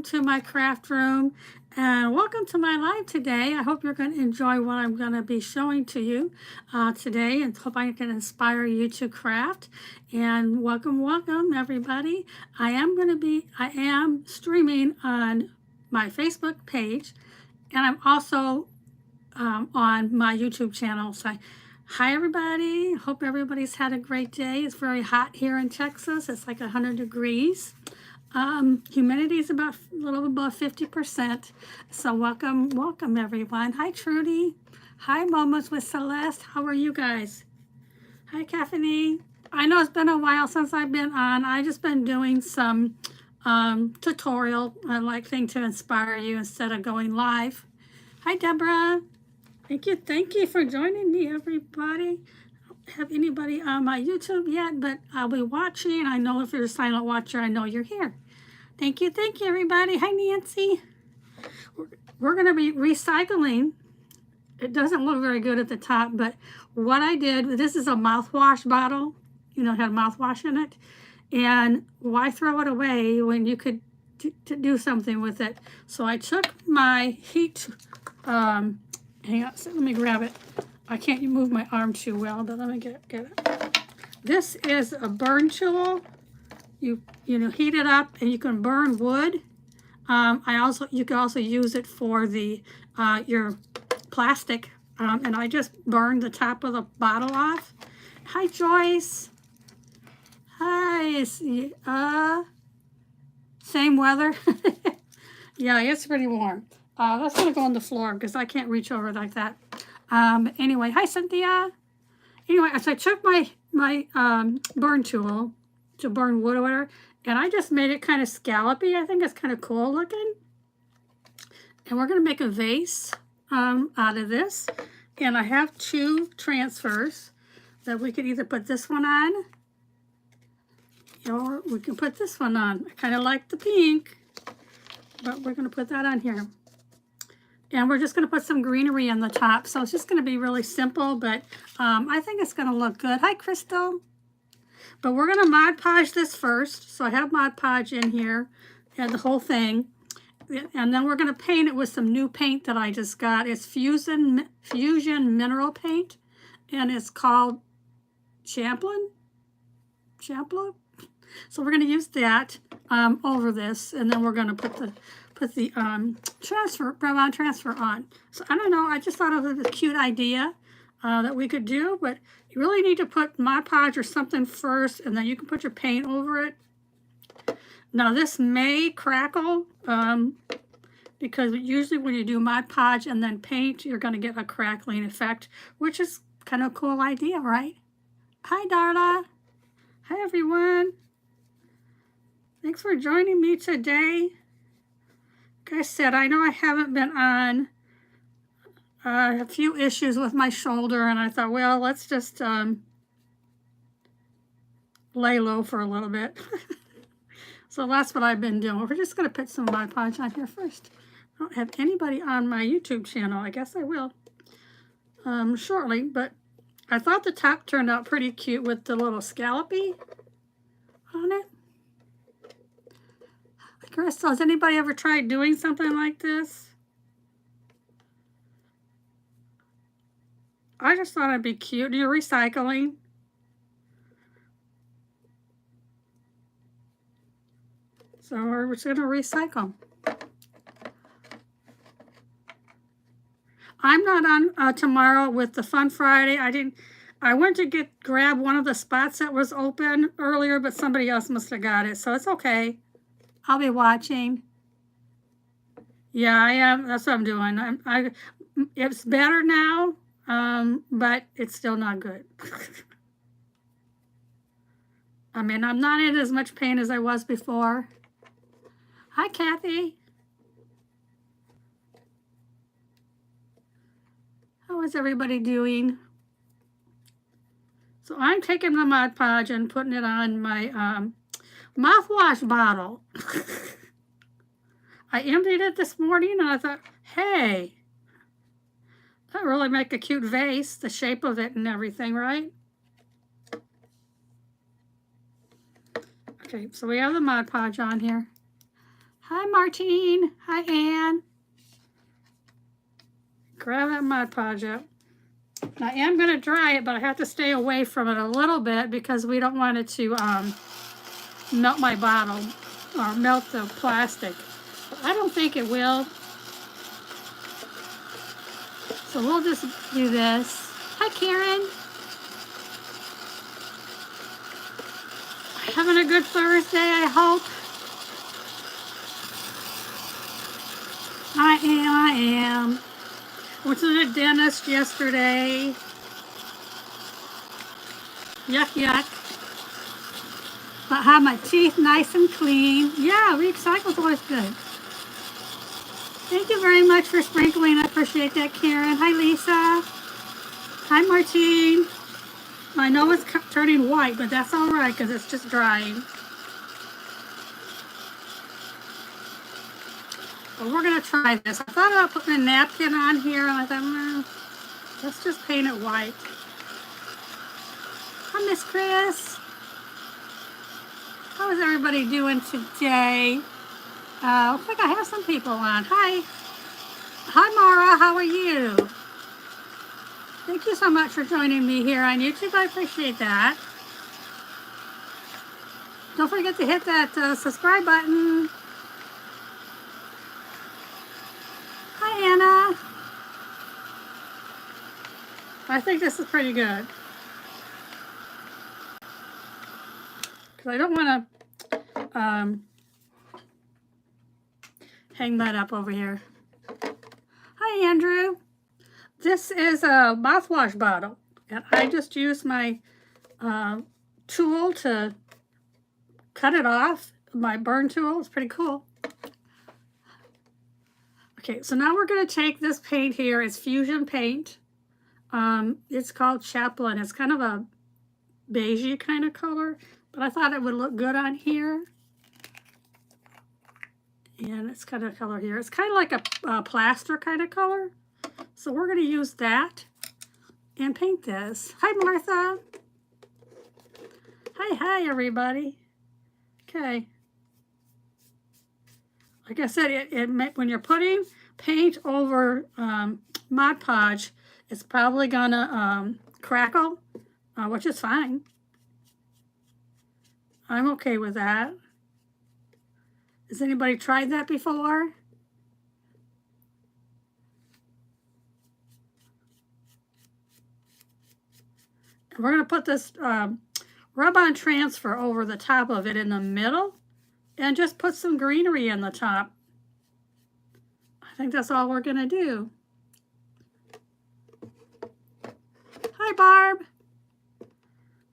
to my craft room and welcome to my live today. I hope you're going to enjoy what I'm going to be showing to you today, and hope I can inspire you to craft. And welcome everybody. I am streaming on my Facebook page, and I'm also on my YouTube channel. So hi everybody, hope everybody's had a great day. It's very hot here in Texas. It's like 100 degrees. Humidity is about a little above 50%. So welcome everyone. Hi Trudy. Hi Moments with Celeste. How are you guys? Hi Caffeine. I know it's been a while since I've been on. I just been doing some tutorial like thing to inspire you instead of going live. Hi Deborah. Thank you for joining me, everybody. I don't have anybody on my YouTube yet, but I'll be watching. I know if you're a silent watcher, I know you're here. Thank you, everybody. Hi, Nancy. We're going to be recycling. It doesn't look very good at the top, but what I did, this is a mouthwash bottle. You know, it had mouthwash in it. And why throw it away when you could do something with it? So I took my heat, hang on, so let me grab it. I can't move my arm too well, but let me get it. This is a burn tool. You know, heat it up and you can burn wood. You can also use it for the your plastic. And I just burned the top of the bottle off. Hi Joyce. Hi. Same weather. Yeah, it's pretty warm. That's gonna go on the floor because I can't reach over like that. Anyway, hi Cynthia. Anyway, so I took my burn tool to burn wood or whatever, and I just made it kind of scallopy. I think it's kind of cool looking. And we're gonna make a vase out of this. And I have two transfers that we could either put this one on, or we can put this one on. I kind of like the pink, but we're gonna put that on here. And we're just gonna put some greenery on the top. So it's just gonna be really simple, but I think it's gonna look good. Hi, Crystal. But we're gonna Mod Podge this first. So I have Mod Podge in here and the whole thing. And then we're gonna paint it with some new paint that I just got. It's Fusion Mineral Paint, and it's called Champlin. So we're gonna use that over this, and then we're gonna put the Revlon transfer on. So I don't know, I just thought it was a cute idea that we could do, but you really need to put Mod Podge or something first, and then you can put your paint over it. Now this may crackle because usually when you do Mod Podge and then paint, you're going to get a crackling effect, which is kind of a cool idea, right? Hi Darla. Hi everyone. Thanks for joining me today. Like I said, I know I haven't been on. A few issues with my shoulder, and I thought, well, let's just lay low for a little bit. So that's what I've been doing. We're just going to put some Mod Podge on here first. I don't have anybody on my YouTube channel. I guess I will shortly, but I thought the top turned out pretty cute with the little scallopy on it. Crystal, has anybody ever tried doing something like this? I just thought it'd be cute. You're recycling. So we're just going to recycle. I'm not on tomorrow with the Fun Friday. I went to grab one of the spots that was open earlier, but somebody else must have got it. So it's okay. I'll be watching. Yeah, I am. That's what I'm doing. It's better now. But it's still not good. I mean, I'm not in as much pain as I was before. Hi, Kathy. How is everybody doing? So I'm taking my Mod Podge and putting it on my mouthwash bottle. I emptied it this morning and I thought, hey, that really make a cute vase, the shape of it and everything, right? Okay, so we have the Mod Podge on here. Hi, Martine. Hi, Ann. Grab that Mod Podge up. I am going to dry it, but I have to stay away from it a little bit because we don't want it to melt my bottle or melt the plastic. But I don't think it will. So we'll just do this. Hi, Karen. Having a good Thursday, I hope. I am. Went to the dentist yesterday. Yuck, yuck. But have my teeth nice and clean. Yeah, recycled's always good. Thank you very much for sprinkling. I appreciate that, Karen. Hi, Lisa. Hi, Martine. I know it's turning white, but that's all right because it's just drying. But we're going to try this. I thought about putting a napkin on here, and I thought, let's just paint it white. Hi, Miss Chris. How is everybody doing today? Looks like I have some people on. Hi. Hi, Mara. How are you? Thank you so much for joining me here on YouTube. I appreciate that. Don't forget to hit that subscribe button. Hi, Anna. I think this is pretty good. Because I don't want to hang that up over here. Hi, Andrew. This is a mouthwash bottle. And I just used my tool to cut it off. My burn tool. It's pretty cool. Okay, so now we're going to take this paint here. It's Fusion paint. It's called Chaplin. It's kind of a beigey kind of color, but I thought it would look good on here. And it's kind of color here. It's kind of like a plaster kind of color. So we're going to use that and paint this. Hi, Martha. Hi, everybody. Okay. Like I said, when you're putting paint over Mod Podge, it's probably gonna crackle, which is fine. I'm okay with that. Has anybody tried that before? And we're gonna put this rub-on transfer over the top of it in the middle and just put some greenery in the top. I think that's all we're gonna do. Hi, Barb.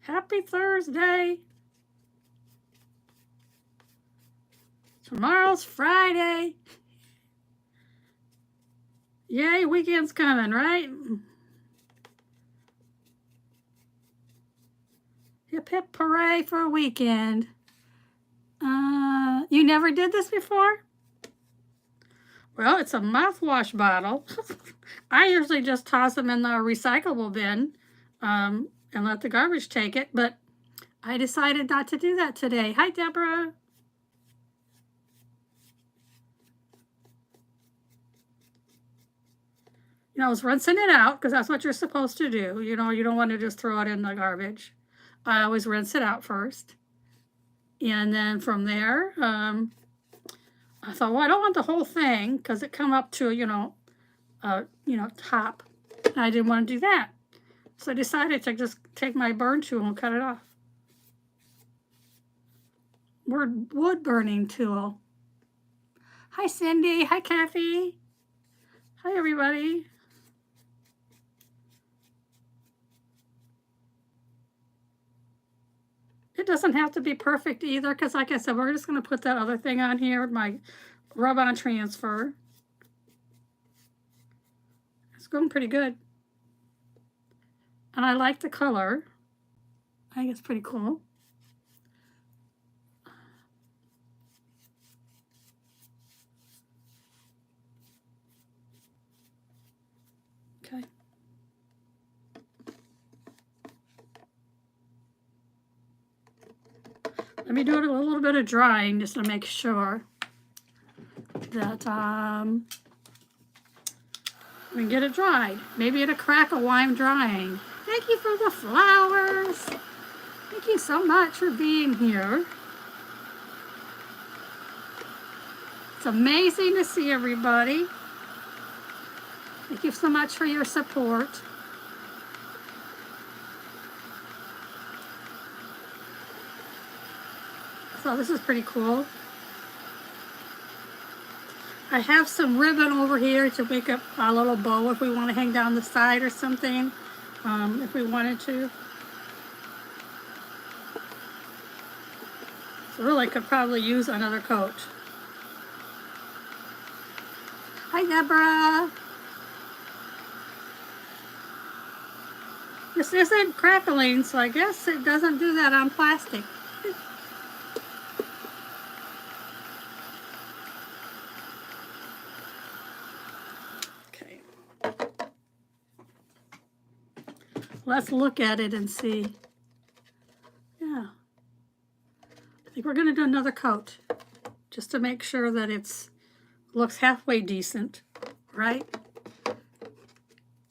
Happy Thursday. Tomorrow's Friday. Yay, weekend's coming, right? Hip hip hooray for a weekend. You never did this before? Well, it's a mouthwash bottle. I usually just toss them in the recyclable bin and let the garbage take it, but I decided not to do that today. Hi, Deborah. I was rinsing it out because that's what you're supposed to do. You don't want to just throw it in the garbage. I always rinse it out first. And then from there, I thought, well, I don't want the whole thing because it come up to, top. I didn't want to do that. So I decided to just take my burn tool and cut it off. Wood burning tool. Hi, Cindy. Hi, Kathy. Hi, everybody. It doesn't have to be perfect either because, like I said, we're just going to put that other thing on here, my rub-on transfer. It's going pretty good. And I like the color. I think it's pretty cool. Okay. Let me do a little bit of drying just to make sure. that we can get it dried. Maybe it'll crackle while I'm drying. Thank you for the flowers. Thank you so much for being here. It's amazing to see everybody. Thank you so much for your support. So this is pretty cool. I have some ribbon over here to make up a little bow if we want to hang down the side or something, if we wanted to. So really could probably use another coat. Hi, Deborah. This isn't crackling, so I guess it doesn't do that on plastic. Okay. Let's look at it and see. Yeah. I think we're going to do another coat just to make sure that it's looks halfway decent, right?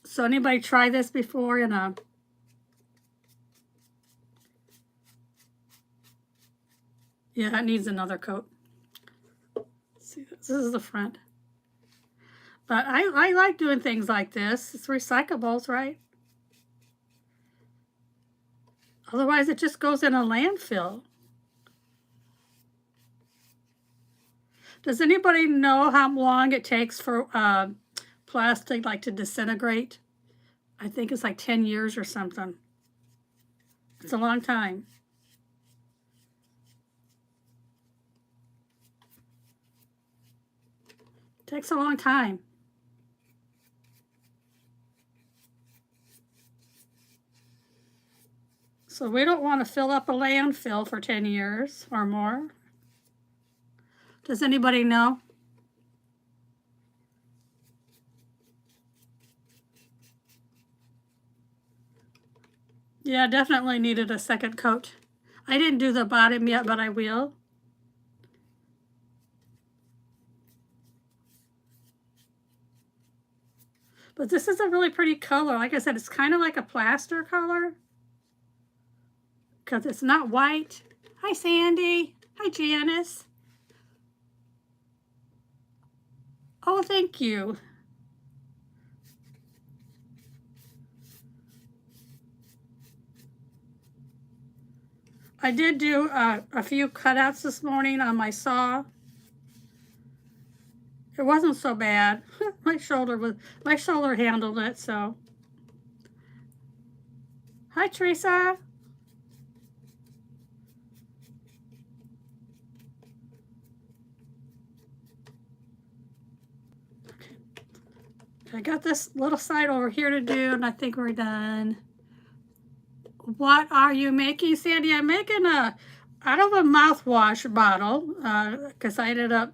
So anybody try this before in a yeah, it needs another coat. Let's see, this is the front. But I like doing things like this. It's recyclables, right? Otherwise, it just goes in a landfill. Does anybody know how long it takes for plastic like to disintegrate? I think it's like 10 years or something. It's a long time. It takes a long time. So we don't want to fill up a landfill for 10 years or more. Does anybody know? Yeah, definitely needed a second coat. I didn't do the bottom yet, but I will. But this is a really pretty color. Like I said, it's kind of like a plaster color because it's not white. Hi, Sandy. Hi, Janice. Oh, thank you. I did do a few cutouts this morning on my saw. It wasn't so bad. my shoulder handled it, so. Hi, Teresa. I got this little side over here to do, and I think we're done. What are you making, Sandy? I'm making out of a mouthwash bottle, because I ended up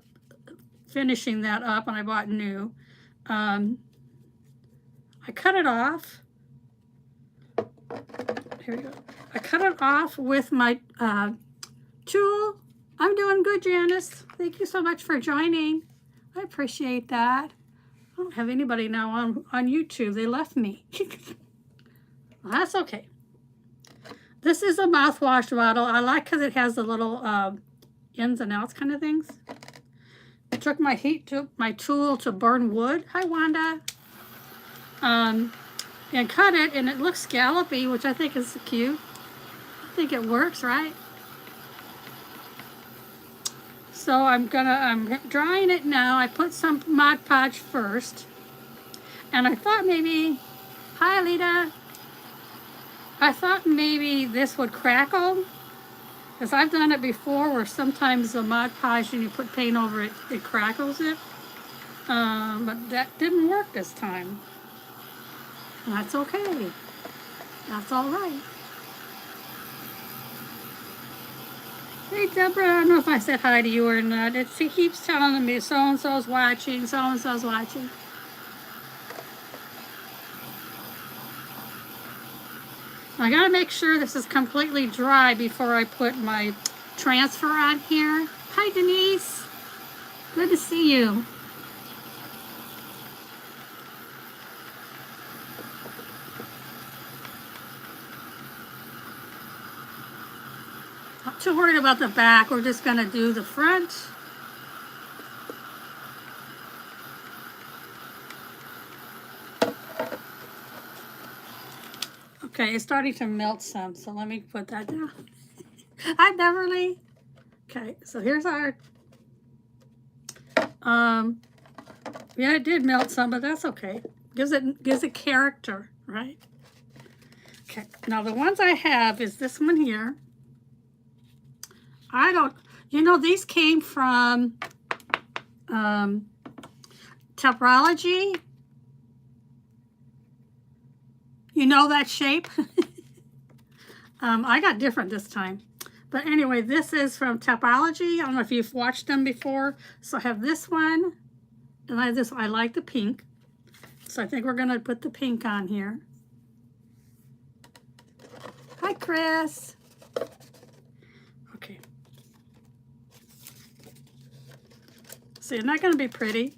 finishing that up and I bought new. I cut it off. Here we go. I cut it off with my tool. I'm doing good, Janice. Thank you so much for joining. I appreciate that. I don't have anybody now on YouTube. They left me. Well, that's okay. This is a mouthwash bottle. I like because it has the little ins and outs kind of things. I took my tool to burn wood. Hi, Wanda. And cut it, and it looks scallopy, which I think is cute. I think it works, right? So I'm drying it now. I put some Mod Podge first, and I thought maybe, hi, Alita. I thought maybe this would crackle, because I've done it before where sometimes the Mod Podge, and you put paint over it, it crackles it. But that didn't work this time. That's okay. That's all right. Hey, Deborah, I don't know if I said hi to you or not. She keeps telling me so-and-so's watching, so-and-so's watching. I gotta make sure this is completely dry before I put my transfer on here. Hi, Denise. Good to see you. Not too worried about the back. We're just going to do the front. Okay, it's starting to melt some, so let me put that down. Hi, Beverly. Okay, so here's our, yeah, it did melt some, but that's okay. Gives it character, right? Okay, now the ones I have is this one here. I don't, you know, these came from Topology. You know that shape? I got different this time. But anyway, this is from Topology. I don't know if you've watched them before. So I have this one, and I have this. I like the pink. So I think we're going to put the pink on here. Hi, Chris. Okay. See, it's not going to be pretty.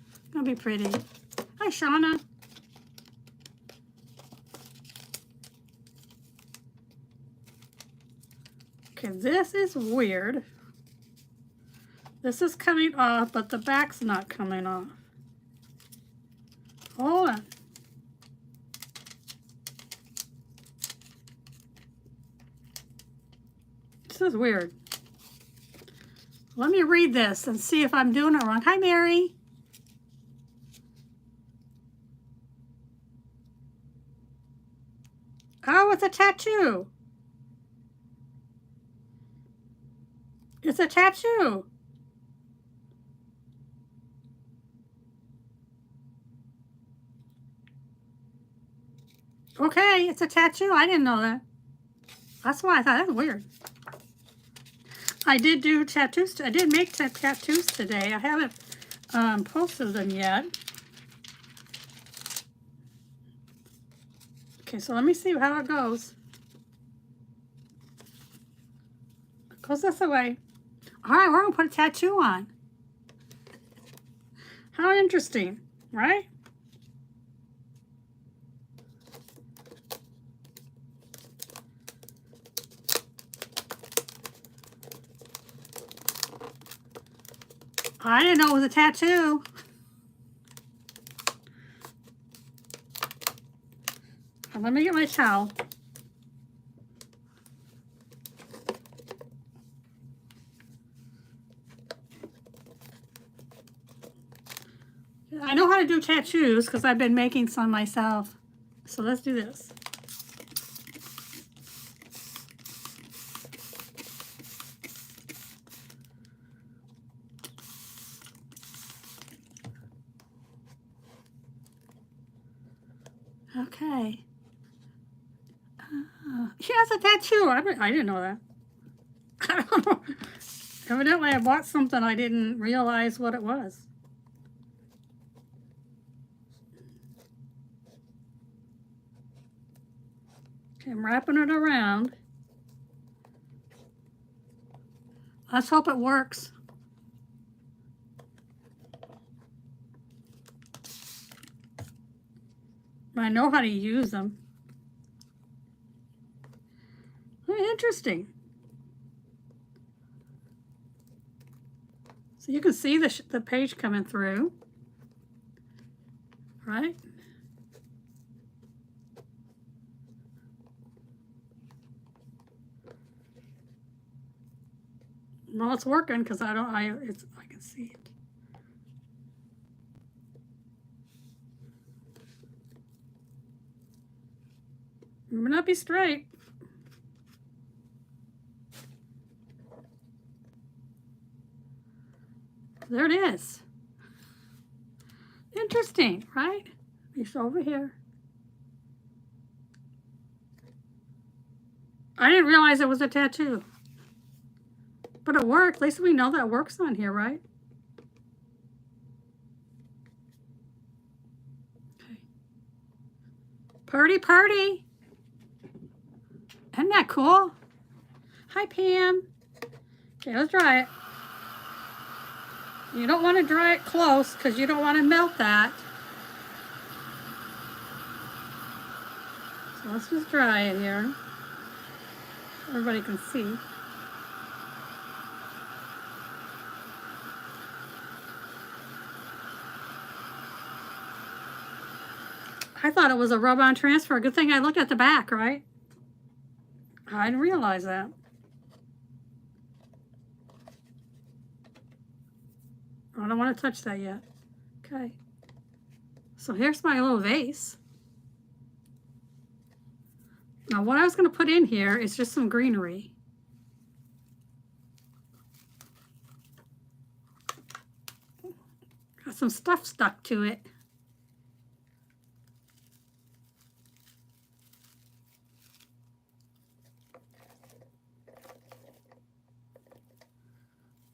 It's going to be pretty. Hi, Shauna. Okay, this is weird. This is coming off, but the back's not coming off. Hold on. This is weird. Let me read this and see if I'm doing it wrong. Hi, Mary. Oh, it's a tattoo. It's a tattoo. Okay, it's a tattoo. I didn't know that. That's why I thought that's weird. I did do tattoos. I did make tattoos today. I haven't posted them yet. Okay, so let me see how it goes. It goes this way. All right, we're going to put a tattoo on. How interesting, right? I didn't know it was a tattoo. Let me get my towel. I know how to do tattoos because I've been making some myself. So let's do this. Okay. She has a tattoo. I didn't know that. I don't know. Evidently, I bought something I didn't realize what it was. Okay, I'm wrapping it around. Let's hope it works. I know how to use them. Interesting. So you can see the page coming through, right? Well, it's working because I can see it. It may not be straight. There it is. Interesting, right? It's over here. I didn't realize it was a tattoo. But it worked. At least we know that works on here, right? Okay. Purdy, purdy. Isn't that cool? Hi, Pam. Okay, let's try it. You don't want to dry it close because you don't want to melt that. So let's just dry it here. Everybody can see. I thought it was a rub-on transfer. Good thing I looked at the back, right? I didn't realize that. I don't want to touch that yet. Okay. So here's my little vase. Now what I was going to put in here is just some greenery. Got some stuff stuck to it.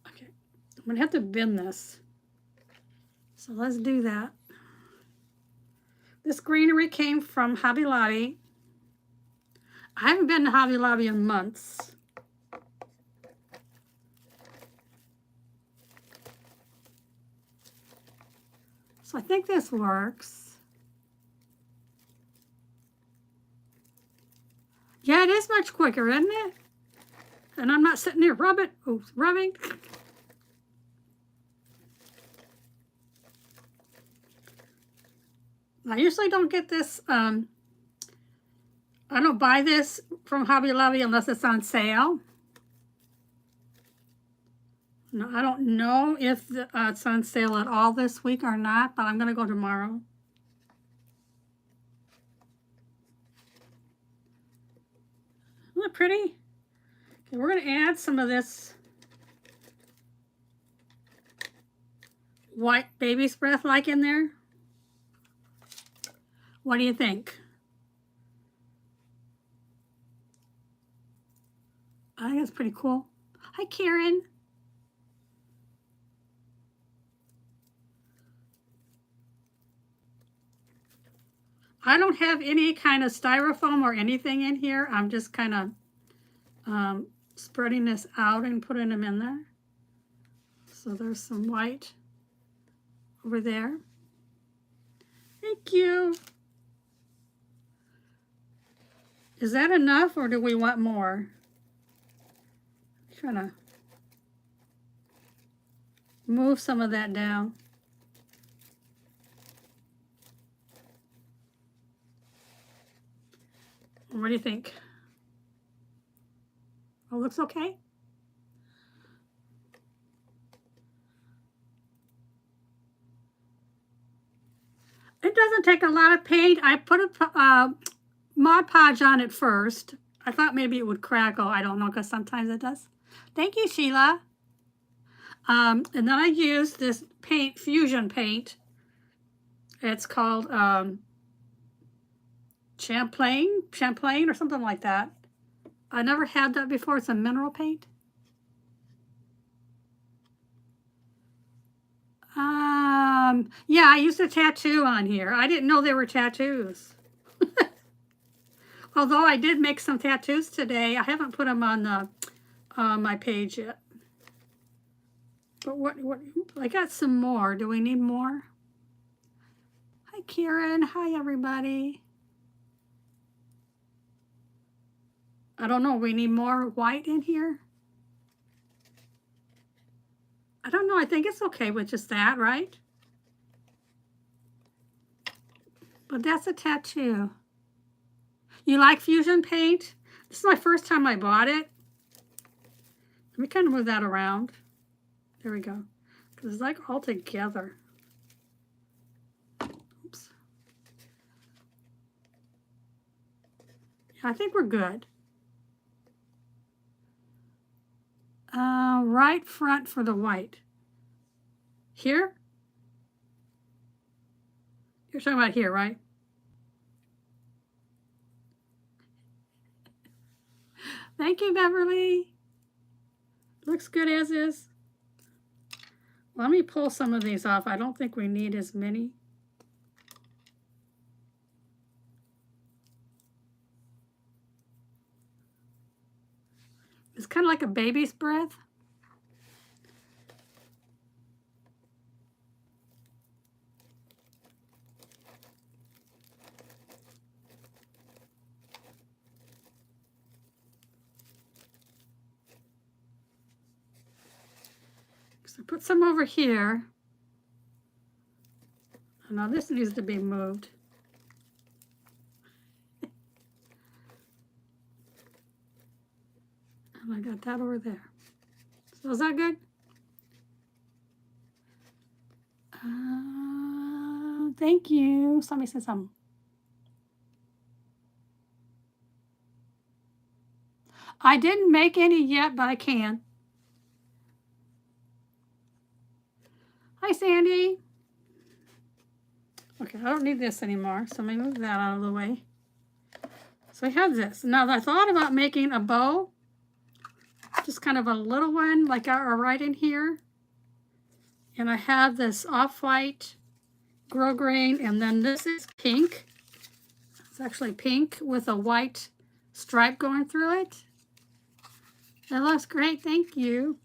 Okay, I'm going to have to bin this. So let's do that. This greenery came from Hobby Lobby. I haven't been to Hobby Lobby in months. So I think this works. Yeah, it is much quicker, isn't it? And I'm not sitting there rubbing. I usually don't get this, I don't buy this from Hobby Lobby unless it's on sale. No, I don't know if it's on sale at all this week or not, but I'm going to go tomorrow. Isn't that pretty? Okay, we're going to add some of this white baby's breath like in there. What do you think? I think it's pretty cool. Hi, Karen. I don't have any kind of styrofoam or anything in here. I'm just kind of spreading this out and putting them in there. So there's some white over there. Thank you. Is that enough or do we want more? I'm trying to move some of that down. What do you think? Oh, looks okay. It doesn't take a lot of paint. I put a Mod Podge on it first. I thought maybe it would crackle. I don't know, because sometimes it does. Thank you, Sheila. And then I used this paint, Fusion paint. It's called Champlain or something like that. I never had that before. It's a mineral paint. Yeah, I used a tattoo on here. I didn't know they were tattoos. Although I did make some tattoos today. I haven't put them on the my page yet. But what I got some more. Do we need more? Hi, Karen. Hi, everybody. I don't know. We need more white in here. I don't know. I think it's okay with just that, right? But that's a tattoo. You like Fusion paint? This is my first time I bought it. Let me kind of move that around. There we go. Because it's like all together. Oops. Yeah, I think we're good. Right front for the white. Here? You're talking about here, right? Thank you, Beverly. Looks good as is. Let me pull some of these off. I don't think we need as many. It's kind of like a baby's breath. So put some over here. Now this needs to be moved. And I got that over there. So is that good? Thank you. Somebody said something. I didn't make any yet, but I can. Hi, Sandy. Okay, I don't need this anymore, so let me move that out of the way. So I have this. Now, I thought about making a bow, just kind of a little one, like right in here. And I have this off-white grosgrain, and then this is pink. It's actually pink with a white stripe going through it. That looks great, thank you.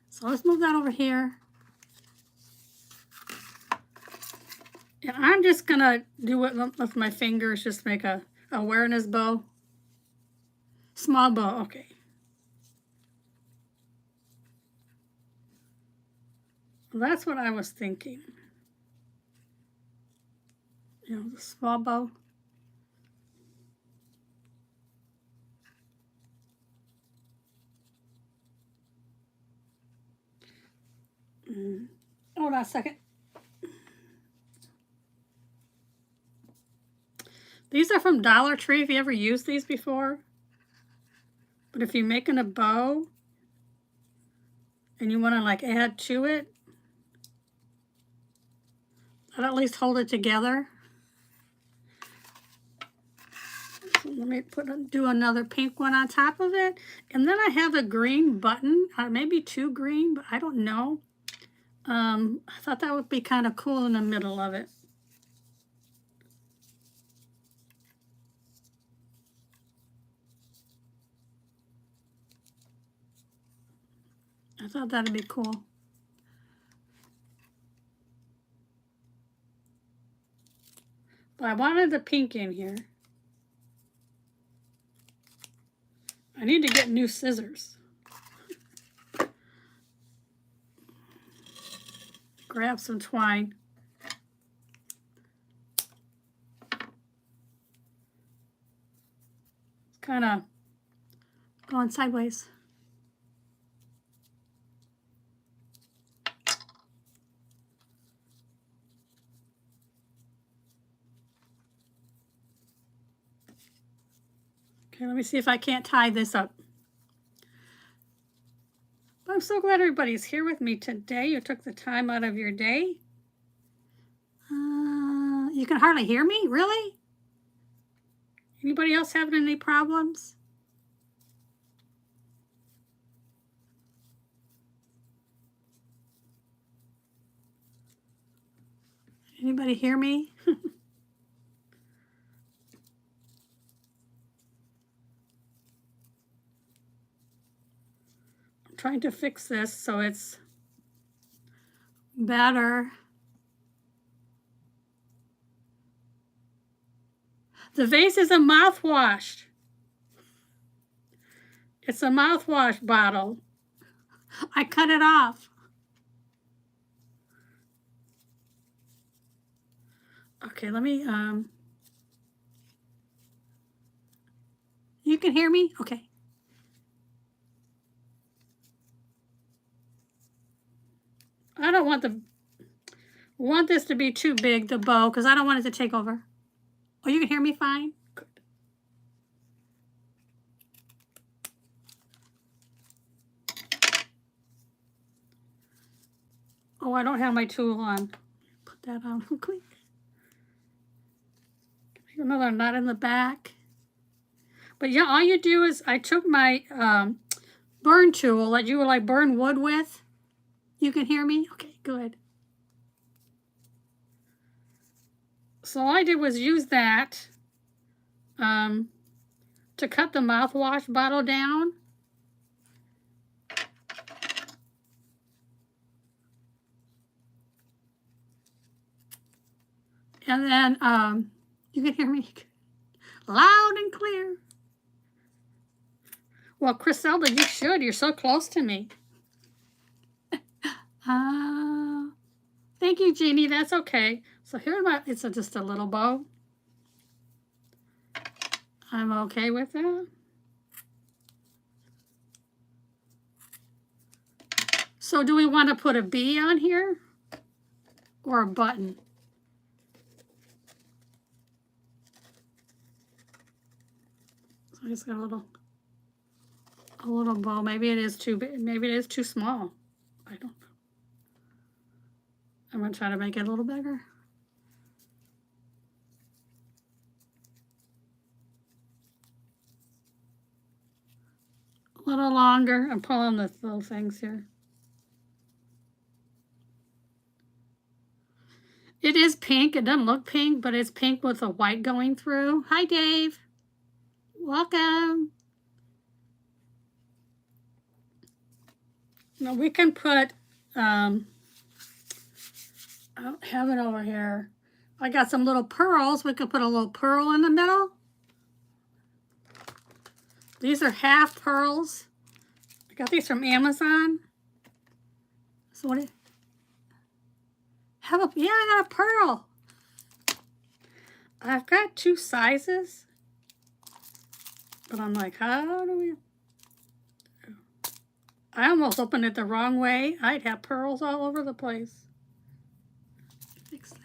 So let's move that over here. And I'm just gonna do it with my fingers, just make a awareness bow. Small bow, okay. Well, that's what I was thinking. You know, the small bow. Hold on a second. These are from Dollar Tree. Have you ever used these before? But if you're making a bow and you want to like add to it, I'd at least hold it together. So let me do another pink one on top of it. And then I have a green button, maybe two green, but I don't know. I thought that would be kind of cool in the middle of it. I thought that'd be cool. But I wanted the pink in here. I need to get new scissors. Grab some twine. It's kind of going sideways. Okay, let me see if I can't tie this up. But I'm so glad everybody's here with me today. You took the time out of your day. You can hardly hear me? Really? Anybody else having any problems? Anybody hear me? I'm trying to fix this so it's better. The vase is a mouthwash. It's a mouthwash bottle. I cut it off. Okay, let me, you can hear me? Okay. I don't want this to be too big, the bow, because I don't want it to take over. Oh, you can hear me fine? Good. Oh, I don't have my tool on. Put that on real quick. Another knot in the back. But yeah, all you do is, I took my burn tool that you would like burn wood with. You can hear me? Okay, good. So all I did was use that to cut the mouthwash bottle down. And then you can hear me loud and clear. Well, Chriselda, you should. You're so close to me. Uh, Thank you, Jeannie. That's okay. So here's my, it's just a little bow. I'm okay with that. So do we want to put a bee on here or a button? So I just got a little bow. Maybe it is too big. Maybe it is too small. I don't know. I'm going to try to make it a little bigger. A little longer. I'm pulling the little things here. It is pink. It doesn't look pink, but it's pink with a white going through. Hi, Dave. Welcome. Now we can put, I don't have it over here. I got some little pearls. We could put a little pearl in the middle. These are half pearls. I got these from Amazon. So what? Yeah, I got a pearl. I've got two sizes, but I'm like, how do we? I almost opened it the wrong way. I'd have pearls all over the place. Fix that.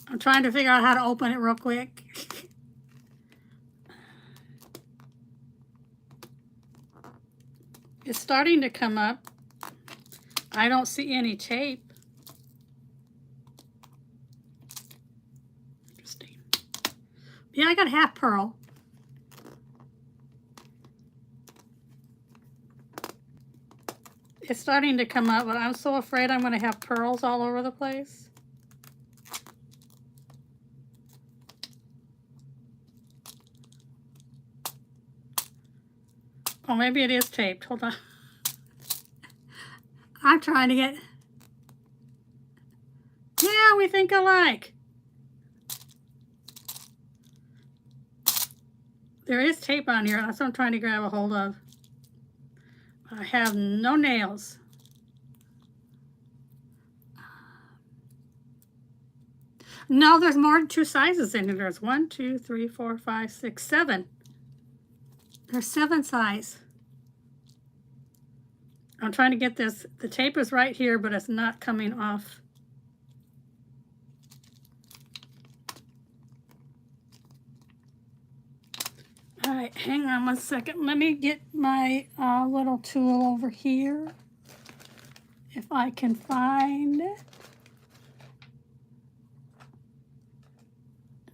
I'm trying to figure out how to open it real quick. It's starting to come up. I don't see any tape. Interesting. Yeah, I got half pearl. It's starting to come up, but I'm so afraid I'm going to have pearls all over the place. Oh, maybe it is taped. Hold on. I'm trying to get... Yeah, we think alike. There is tape on here. That's what I'm trying to grab a hold of. I have no nails. No, there's more than two sizes in it. There's 1, 2, 3, 4, 5, 6, 7. There's 7 size. I'm trying to get this. The tape is right here, but it's not coming off. All right, hang on 1 second. Let me get my little tool over here, if I can find it.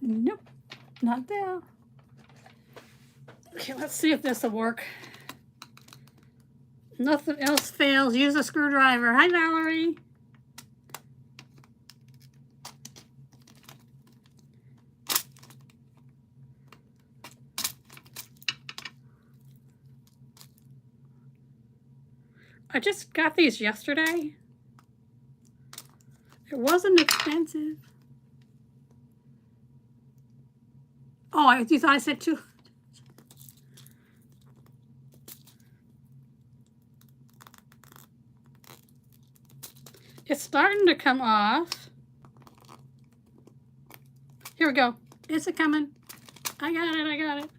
Nope, not there. Okay, let's see if this will work. Nothing else fails. Use a screwdriver. Hi, Valerie. I just got these yesterday. It wasn't expensive. Oh, you thought I said 2? It's starting to come off. Here we go. Is it coming? I got it. I got it.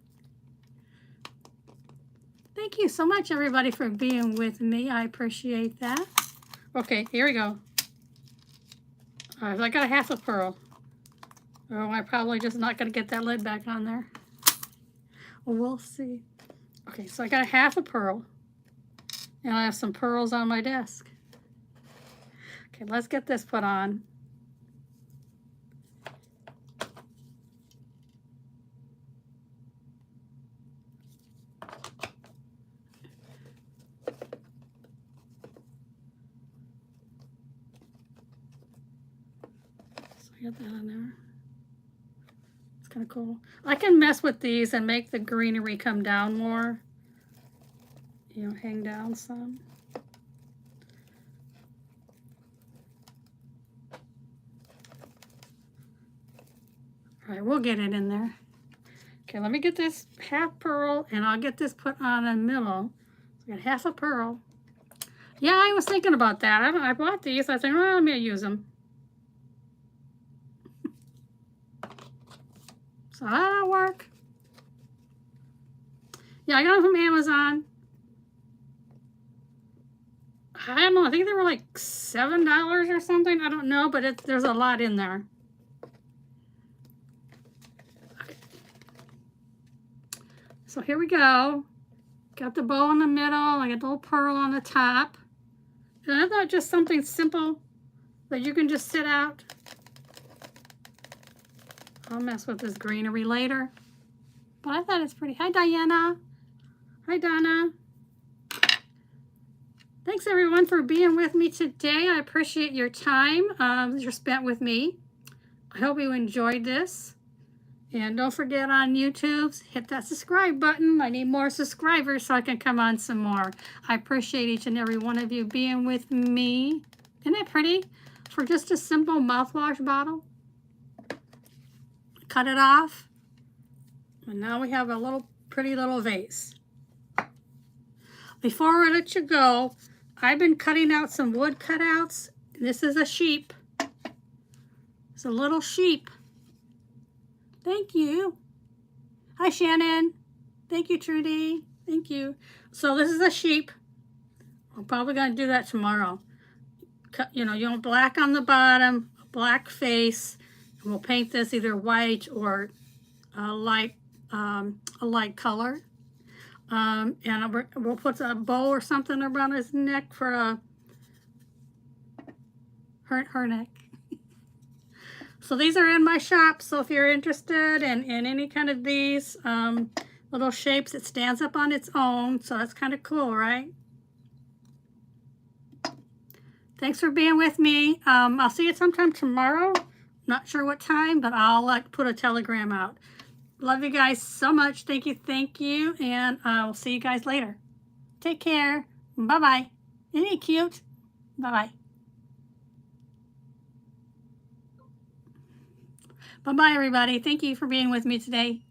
Thank you so much, everybody, for being with me. I appreciate that. Okay, here we go. All right, I got a half a pearl. Oh, I'm probably just not going to get that lid back on there. Well, we'll see. Okay, so I got a half a pearl. And I have some pearls on my desk. Okay, let's get this put on. So I got that on there. It's kind of cool. I can mess with these and make the greenery come down more. You know, hang down some. All right, we'll get it in there. Okay, let me get this half pearl, and I'll get this put on the middle. So I got half a pearl. Yeah, I was thinking about that. I bought these. I think, well, let me use them. So that'll work. Yeah, I got them from Amazon. I don't know. I think they were like $7 or something. I don't know, but there's a lot in there. Okay. So here we go. Got the bow in the middle. I got the little pearl on the top. And I thought just something simple that you can just sit out. I'll mess with this greenery later. But I thought it's pretty. Hi, Diana. Hi, Donna. Thanks, everyone, for being with me today. I appreciate your time you're spent with me. I hope you enjoyed this. And don't forget on YouTube, hit that subscribe button. I need more subscribers so I can come on some more. I appreciate each and every one of you being with me. Isn't that pretty? For just a simple mouthwash bottle. Cut it off. And now we have a little pretty little vase. Before I let you go, I've been cutting out some wood cutouts. This is a sheep. It's a little sheep. Thank you. Hi, Shannon. Thank you, Trudy. Thank you. So this is a sheep. I'm probably going to do that tomorrow. Cut, you want black on the bottom, a black face. And we'll paint this either white or a light color. And we'll put a bow or something around his neck for her neck. So these are in my shop, so if you're interested in any kind of these little shapes, it stands up on its own, so that's kind of cool, right? Thanks for being with me. I'll see you sometime tomorrow. Not sure what time, but I'll put a telegram out. Love you guys so much. Thank you, and I'll see you guys later. Take care. Bye-bye. Isn't he cute? Bye-bye. Bye-bye, everybody. Thank you for being with me today.